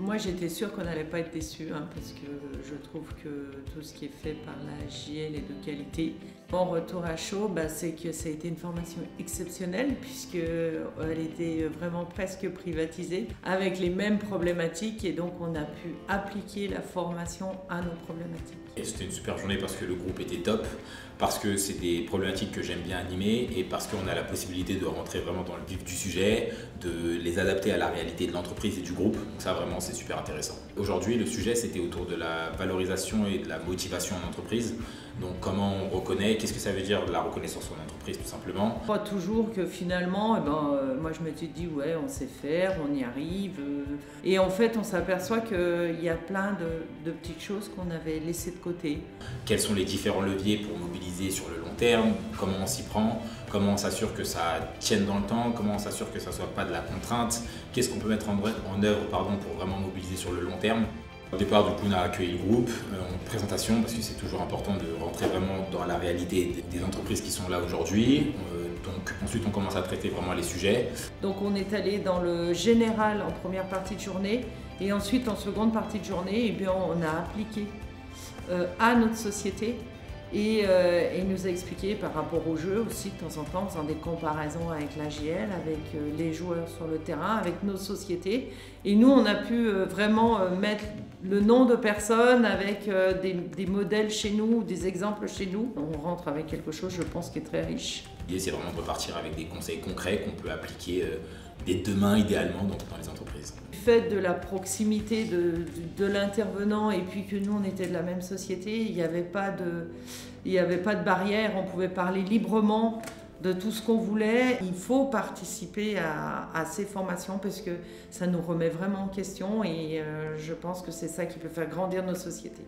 Moi, j'étais sûre qu'on n'allait pas être déçus, hein, parce que je trouve que tout ce qui est fait par la JL est de qualité. Mon retour à chaud, c'est que ça a été une formation exceptionnelle, puisqu'elle était vraiment presque privatisée, avec les mêmes problématiques, et donc on a pu appliquer la formation à nos problématiques. C'était une super journée parce que le groupe était top, parce que c'est des problématiques que j'aime bien animer et parce qu'on a la possibilité de rentrer vraiment dans le vif du sujet, de les adapter à la réalité de l'entreprise et du groupe. Donc ça vraiment c'est super intéressant. Aujourd'hui le sujet c'était autour de la valorisation et de la motivation en entreprise. Donc comment on reconnaît, qu'est-ce que ça veut dire la reconnaissance en entreprise tout simplement. Je crois toujours que finalement, moi je me suis dit ouais on sait faire, on y arrive. Et en fait on s'aperçoit qu'il y a plein de petites choses qu'on avait laissées de côté. Quels sont les différents leviers pour mobiliser sur le long terme, comment on s'y prend, comment on s'assure que ça tienne dans le temps, comment on s'assure que ça ne soit pas de la contrainte, qu'est-ce qu'on peut mettre en œuvre pour vraiment mobiliser sur le long terme. Au départ, du coup, on a accueilli le groupe en présentation parce que c'est toujours important de rentrer vraiment dans la réalité des entreprises qui sont là aujourd'hui. Donc ensuite, on commence à traiter vraiment les sujets. Donc on est allé dans le général en première partie de journée et ensuite en seconde partie de journée, on a appliqué à notre société et il nous a expliqué par rapport au jeu aussi de temps en temps, en faisant des comparaisons avec l'AGL, avec les joueurs sur le terrain, avec nos sociétés. Et nous, on a pu vraiment mettre le nom de personnes avec des modèles chez nous, des exemples chez nous. On rentre avec quelque chose, je pense, qui est très riche. L'idée, c'est vraiment de repartir avec des conseils concrets qu'on peut appliquer dès demain, idéalement, dans les entreprises. Du fait de la proximité de l'intervenant et puis que nous, on était de la même société, il n'y avait pas de barrière, on pouvait parler librement de tout ce qu'on voulait. Il faut participer à ces formations parce que ça nous remet vraiment en question et je pense que c'est ça qui peut faire grandir nos sociétés.